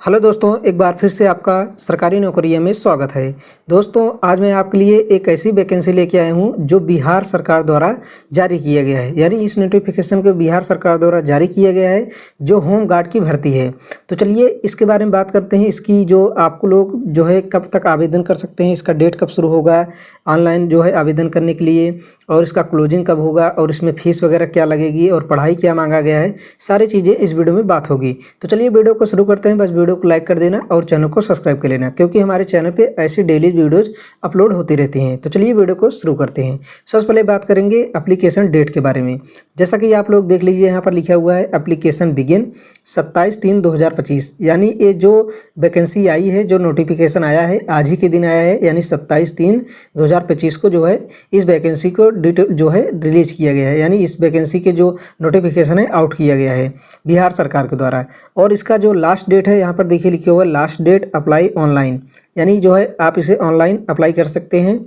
Hello दोस्तों, एक बार फिर से आपका सरकारी नौकरियों में स्वागत है। दोस्तों, आज मैं आपके लिए एक ऐसी वैकेंसी लेके आया हूं जो बिहार सरकार द्वारा जारी किया गया है। यानी इस नोटिफिकेशन को बिहार सरकार द्वारा जारी किया गया है जो होम गार्ड की भर्ती है। तो चलिए इसके बारे में बात करते हैं। इसकी जो आपको लोग जो है कब तक आवेदन कर सकते हैं, इसका डेट कब शुरू होगा ऑनलाइन जो है आवेदन करने के लिए, और इसका क्लोजिंग कब होगा, और इसमें फीस वगैरह क्या लगेगी, और पढ़ाई क्या मांगा गया है, सारी चीज़ें इस वीडियो में बात होगी। तो चलिए वीडियो को शुरू करते हैं। बस वीडियो को लाइक कर देना और चैनल को सब्सक्राइब कर लेना, क्योंकि हमारे चैनल पे ऐसी डेली वीडियोज अपलोड होती रहती हैं। तो चलिए वीडियो को शुरू करते हैं। सबसे पहले बात करेंगे एप्लीकेशन डेट के बारे में। जैसा कि आप लोग देख लीजिए, यहाँ पर लिखा हुआ है एप्लीकेशन बिगिन 27/3/2025। यानी ये जो वैकेंसी आई है, जो नोटिफिकेशन आया है, आज ही के दिन आया है। यानी 27/3/2025 को जो है इस वैकेंसी को डिटेल जो है रिलीज किया गया है। यानी इस वैकेंसी के जो नोटिफिकेशन है आउट किया गया है बिहार सरकार के द्वारा। और इसका जो लास्ट डेट है, यहाँ पर देखिए लिखे हुआ है लास्ट डेट अप्लाई ऑनलाइन। यानी जो है आप इसे ऑनलाइन अप्लाई कर सकते हैं,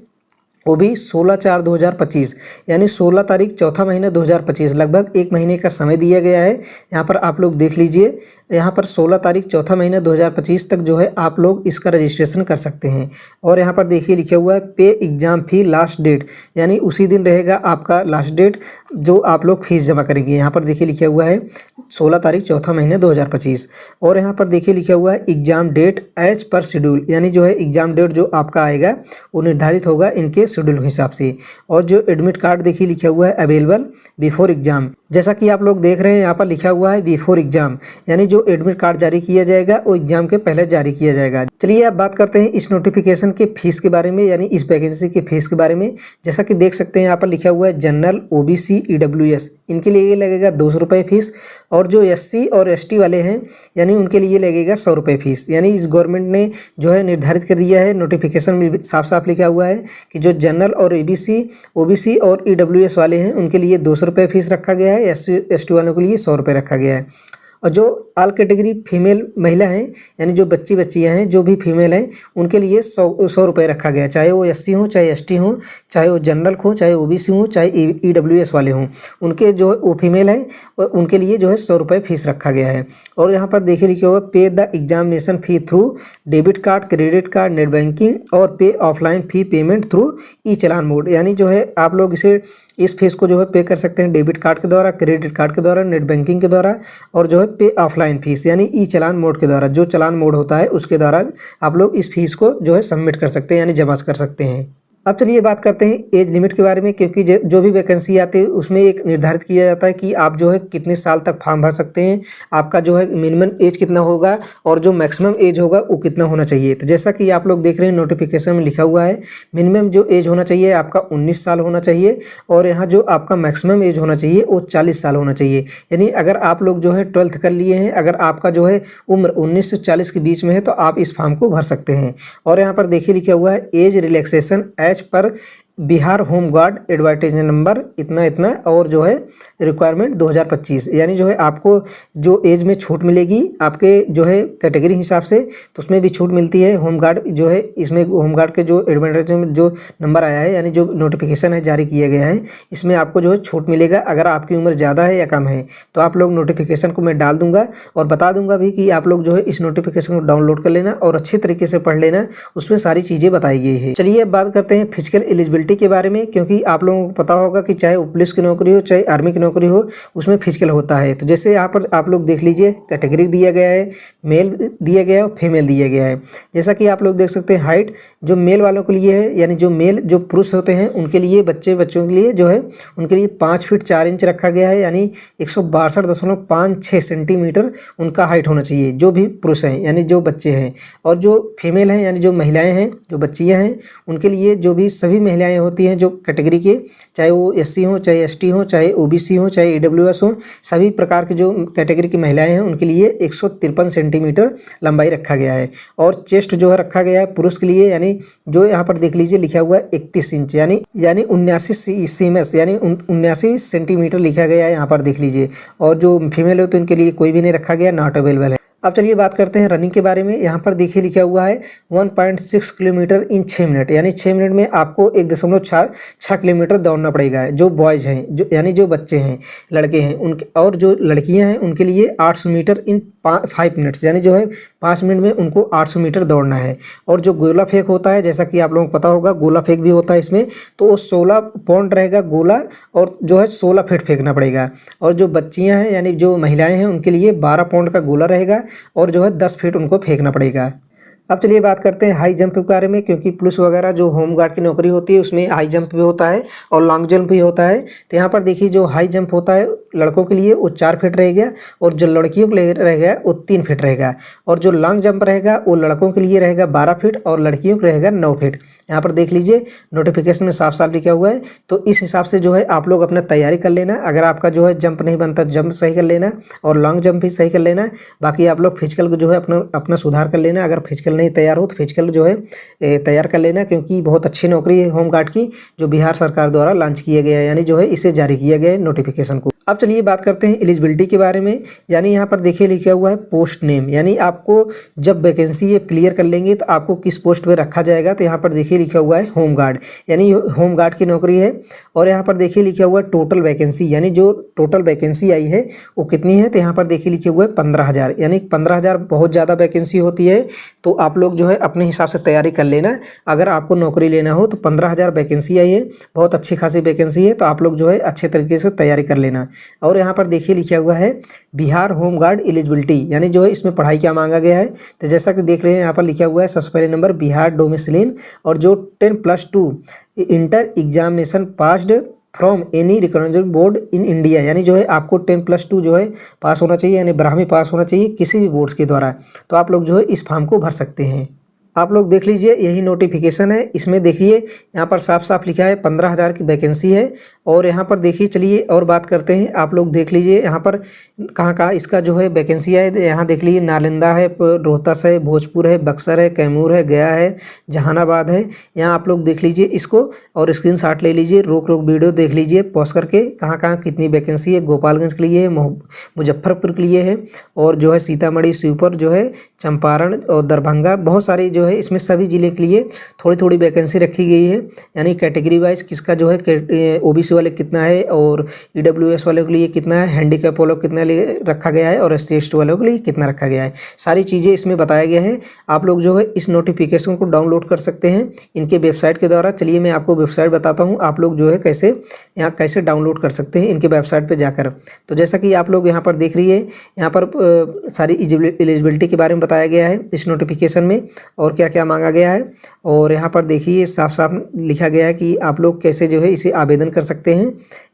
वो भी 16/4/2025। यानी 16 तारीख चौथा महीना 2025, लगभग एक महीने का समय दिया गया है। यहाँ पर आप लोग देख लीजिए, यहाँ पर 16 तारीख चौथा महीना 2025 तक जो है आप लोग इसका रजिस्ट्रेशन कर सकते हैं। और यहाँ पर देखिए लिखा हुआ है पे एग्ज़ाम फी लास्ट डेट। यानी उसी दिन रहेगा आपका लास्ट डेट जो आप लोग फीस जमा करेंगे। यहाँ पर देखिए लिखा हुआ है 16 तारीख चौथा महीना 2025। और यहाँ पर देखिए लिखा हुआ है exam date as per schedule. यानी जो है एग्ज़ाम डेट जो आपका आएगा वो निर्धारित होगा इनके शेड्यूल के हिसाब से। और जो एडमिट कार्ड देखिए लिखा हुआ है अवेलेबल बिफोर एग्जाम। जैसा कि आप लोग देख रहे हैं, यहाँ पर लिखा हुआ है बिफोर एग्जाम। यानी जो एडमिट कार्ड जारी किया जाएगा वो एग्जाम के पहले जारी किया जाएगा। चलिए अब बात करते हैं इस नोटिफिकेशन के फीस के बारे में, यानी इस वैकेंसी के फीस के बारे में। जैसा कि देख सकते हैं, यहाँ पर लिखा हुआ है जनरल, ओबीसी, ईडब्ल्यूएस, इनके लिए ये लगेगा 200 रुपये फीस। और जो एससी और एसटी वाले हैं यानी उनके लिए लगेगा 100 रुपये फीस। यानी इस गवर्नमेंट ने जो है निर्धारित कर दिया है, नोटिफिकेशन में साफ साफ लिखा हुआ है कि जो जनरल और ओबीसी और ईडब्ल्यूएस वाले हैं उनके लिए 200 रुपये फीस रखा गया है, एसटी वालों के लिए 100 रुपये रखा गया है। और जो ऑल कैटेगरी फीमेल महिला हैं, यानी जो बच्चियाँ हैं जो भी फीमेल हैं, उनके लिए 100 रुपये रखा गया है। चाहे वो एससी हों, चाहे एसटी हों, चाहे वो जनरल हों, चाहे ओबीसी हों, चाहे ईडब्ल्यूएस वाले हों, उनके जो वो फीमेल हैं उनके लिए जो है 100 रुपये फीस रखा गया है। और यहाँ पर देखिए लिखा हुआ पे the examination fee through debit card, credit card, net banking, और पे ऑफलाइन फी पेमेंट थ्रू ई चलान मोड। यानी जो है आप लोग इस फीस को जो है पे कर सकते हैं डेबिट कार्ड के द्वारा, क्रेडिट कार्ड के द्वारा, नेट बैंकिंग के द्वारा, और जो है पे ऑफलाइन फीस यानी ई चलान मोड के द्वारा। जो चलान मोड होता है उसके द्वारा आप लोग इस फीस को जो है सबमिट कर सकते हैं, यानी जमा कर सकते हैं। अब चलिए बात करते हैं एज लिमिट के बारे में, क्योंकि जो भी वैकेंसी आती है उसमें एक निर्धारित किया जाता है कि आप जो है कितने साल तक फॉर्म भर सकते हैं, आपका जो है मिनिमम एज कितना होगा और जो मैक्सिमम एज होगा वो कितना होना चाहिए। तो जैसा कि आप लोग देख रहे हैं नोटिफिकेशन में लिखा हुआ है, मिनिमम जो एज होना चाहिए आपका 19 साल होना चाहिए, और यहाँ जो आपका मैक्सिमम एज होना चाहिए वो 40 साल होना चाहिए। यानी अगर आप लोग जो है 12th कर लिए हैं, अगर आपका जो है उम्र 19 से 40 के बीच में है तो आप इस फॉर्म को भर सकते हैं। और यहाँ पर देखिए लिखा हुआ है एज रिलैक्सेशन पर Bihar home guard advertisement number इतना इतना, और जो है रिक्वायरमेंट 2025। यानी जो है आपको जो एज में छूट मिलेगी आपके जो है कैटेगरी हिसाब से, तो उसमें भी छूट मिलती है। होम गार्ड जो है इसमें होम गार्ड के जो एडवर्टाइजमेंट जो नंबर आया है, यानी जो नोटिफिकेशन है जारी किया गया है, इसमें आपको जो है छूट मिलेगा। अगर आपकी उम्र ज़्यादा है या कम है तो आप लोग नोटिफिकेशन को मैं डाल दूंगा और बता दूंगा भी कि आप लोग जो है इस नोटिफिकेशन को डाउनलोड कर लेना और अच्छे तरीके से पढ़ लेना, उसमें सारी चीज़ें बताई गई है। चलिए अब बात करते हैं फिजिकल एलिजिबिलिटी के बारे में, क्योंकि आप लोगों को पता होगा कि चाहे वो पुलिस की नौकरी हो चाहे आर्मी की नौकरी हो, उसमें फिजिकल होता है। तो जैसे यहाँ पर आप लोग देख लीजिए, कैटेगरी दिया गया है, मेल दिया गया है और फीमेल दिया गया है। जैसा कि आप लोग देख सकते हैं हाइट जो मेल वालों के लिए है, यानी जो मेल जो पुरुष होते हैं उनके लिए, बच्चों के लिए जो है उनके लिए 5 फीट 4 इंच रखा गया है। यानी 162.56 सेंटीमीटर उनका हाइट होना चाहिए, जो भी पुरुष हैं यानी जो बच्चे हैं। और जो फीमेल हैं यानी जो महिलाएं हैं, जो बच्चियां हैं, उनके लिए जो भी सभी महिलाएं होती हैं जो कैटेगरी के, चाहे वो एससी हो, चाहे एसटी हो, चाहे ओबीसी हो, चाहे ईडब्ल्यूएस हो, सभी प्रकार के जो कैटेगरी की महिलाएं हैं उनके लिए 153 सेंटीमीटर लंबाई रखा गया है। और चेस्ट जो है रखा गया है पुरुष के लिए, यानी जो यहाँ पर देख लीजिए लिखा हुआ है 31 इंच, यानी 79 सीएमएस, यानी 79 सेंटीमीटर लिखा गया है, यहाँ पर देख लीजिए। और जो फीमेल हो तो उनके लिए कोई भी नहीं रखा गया, नॉट अवेलेबल है। अब चलिए बात करते हैं रनिंग के बारे में। यहाँ पर देखिए लिखा हुआ है 1.6 किलोमीटर इन 6 मिनट, यानी 6 मिनट में आपको 1.6 किलोमीटर दौड़ना पड़ेगा। जो बॉयज़ हैं, जो यानी जो बच्चे हैं, लड़के हैं उनके, और जो लड़कियां हैं उनके लिए 800 मीटर इन 5 मिनट्स, यानी जो है 5 मिनट में उनको 800 मीटर दौड़ना है। और जो गोला फेंक होता है, जैसा कि आप लोगों को पता होगा, गोला फेंक भी होता है इसमें, तो वो 16 पॉइंट रहेगा गोला, और जो है 16 फीट फेंकना पड़ेगा। और जो बच्चियां हैं यानी जो महिलाएं हैं उनके लिए 12 पॉइंट का गोला रहेगा, और जो है 10 फीट उनको फेंकना पड़ेगा। अब चलिए बात करते हैं हाई जंप के बारे में, क्योंकि पुलिस वगैरह जो होम गार्ड की नौकरी होती है उसमें हाई जंप भी होता है और लॉन्ग जंप भी होता है। तो यहाँ पर देखिए जो हाई जंप होता है लड़कों के लिए वो 4 फीट रहेगा, और जो लड़कियों के लिए रहेगा वो 3 फीट रहेगा। और जो लॉन्ग जंप रहेगा वो लड़कों के लिए रहेगा 12 फीट और लड़कियों के रहेगा 9 फीट। यहाँ पर देख लीजिए नोटिफिकेशन में साफ साफ लिखा हुआ है। तो इस हिसाब से जो है आप लोग अपना तैयारी कर लेना। अगर आपका जो है जंप नहीं बनता, जंप सही कर लेना, और लॉन्ग जंप भी सही कर लेना। बाकी आप लोग फिजिकल को जो है अपना सुधार कर लेना। अगर फिजिकल नहीं तैयार हो तो फिजिकल जो है तैयार कर लेना, क्योंकि बहुत अच्छी नौकरी है होम गार्ड की, जो बिहार सरकार द्वारा लॉन्च किया गया है, यानी जो है इसे जारी किया गया है नोटिफिकेशन को। अब चलिए बात करते हैं एलिजिबिलिटी के बारे में। यानी यहाँ पर देखिए लिखा हुआ है पोस्ट नेम, यानी आपको जब वैकेंसी ये क्लियर कर लेंगे तो आपको किस पोस्ट पे रखा जाएगा। तो यहाँ पर देखिए लिखा हुआ है होम गार्ड, यानी होम गार्ड की नौकरी है। और यहाँ पर देखिए लिखा हुआ है टोटल वैकेंसी, यानी जो टोटल वैकेंसी आई है वो कितनी है। तो यहाँ पर देखिए लिखे हुआ है 15,000, यानी 15,000 बहुत ज़्यादा वैकेंसी होती है। तो आप लोग जो है अपने हिसाब से तैयारी कर लेना। अगर आपको नौकरी लेना हो तो 15,000 वैकेंसी आई है, बहुत अच्छी खासी वैकेंसी है। तो आप लोग जो है अच्छे तरीके से तैयारी कर लेना। और यहाँ पर देखिए लिखा हुआ है बिहार होम गार्ड एलिजिबिलिटी, यानी जो है इसमें पढ़ाई क्या मांगा गया है। तो जैसा कि देख रहे हैं यहाँ पर लिखा हुआ है सबसे पहले नंबर बिहार डोमिसिलिन, और जो 10+2 inter examination passed from any recognised board in India, यानी जो है आपको 10+2 जो है पास होना चाहिए, यानी 12वीं पास होना चाहिए किसी भी बोर्ड्स के द्वारा। तो आप लोग जो है इस फॉर्म को भर सकते हैं। आप लोग देख लीजिए यही नोटिफिकेशन है। इसमें देखिए यहाँ पर साफ साफ लिखा है 15,000 की वैकेंसी है। और यहाँ पर देखिए चलिए और बात करते हैं। आप लोग देख लीजिए यहाँ पर कहाँ कहाँ इसका जो है वैकेंसी है। यहाँ देख लीजिए नालंदा है, रोहतस है, भोजपुर है, बक्सर है, कैमूर है, गया है, जहानाबाद है। यहाँ आप लोग देख लीजिए इसको और स्क्रीनशॉट ले लीजिए, रोक वीडियो देख लीजिए पॉज करके, कहाँ कहाँ कितनी वैकेंसी है। गोपालगंज के लिए है, मुजफ्फरपुर के लिए है, और जो है सीतामढ़ी, शिवपुर जो है, चंपारण और दरभंगा, बहुत सारी जो है इसमें सभी जिले के लिए थोड़ी थोड़ी वैकेंसी रखी गई है। यानी कैटेगरी वाइज किसका जो है ओबीसी वाले कितना है, और ईडब्ल्यूएस वालों के लिए कितना है, हैंडीकैप वालों को कितना रखा गया है, और एससी एसटी वालों के लिए कितना रखा गया है। सारी चीज़ें इसमें बताया गया है। आप लोग जो है इस नोटिफिकेशन को डाउनलोड कर सकते हैं इनके वेबसाइट के द्वारा। चलिए मैं आपको वेबसाइट बताता हूँ, आप लोग जो है कैसे डाउनलोड कर सकते हैं इनके वेबसाइट पर जाकर। तो जैसा कि आप लोग यहाँ पर देख रही है, यहाँ पर सारी एलिजिबिलिटी के बारे में बताया गया है इस नोटिफिकेशन में, और क्या क्या मांगा गया है। और यहाँ पर देखिए साफ साफ लिखा गया है कि आप लोग कैसे जो है इसे आवेदन कर सकते हैं।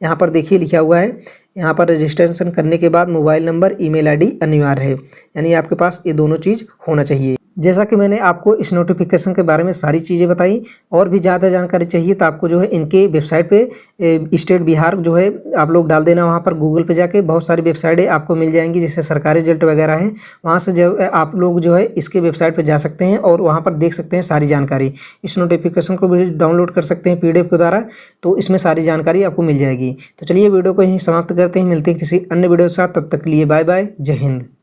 यहाँ पर देखिए लिखा हुआ है, यहाँ पर रजिस्ट्रेशन करने के बाद मोबाइल नंबर, ईमेल आईडी अनिवार्य है, यानी आपके पास ये दोनों चीज़ होना चाहिए। जैसा कि मैंने आपको इस नोटिफिकेशन के बारे में सारी चीज़ें बताई, और भी ज़्यादा जानकारी चाहिए तो आपको जो है इनके वेबसाइट पे स्टेट बिहार जो है आप लोग डाल देना। वहाँ पर गूगल पे जाके बहुत सारी वेबसाइटें आपको मिल जाएंगी, जैसे सरकारी रिजल्ट वगैरह है, वहाँ से जो आप लोग जो है इसके वेबसाइट पे जा सकते हैं और वहाँ पर देख सकते हैं सारी जानकारी। इस नोटिफिकेशन को भी डाउनलोड कर सकते हैं PDF के द्वारा, तो इसमें सारी जानकारी आपको मिल जाएगी। तो चलिए वीडियो को यहीं समाप्त करते हैं, मिलते हैं किसी अन्य वीडियो के साथ। तब तक के लिए बाय बाय, जय हिंद।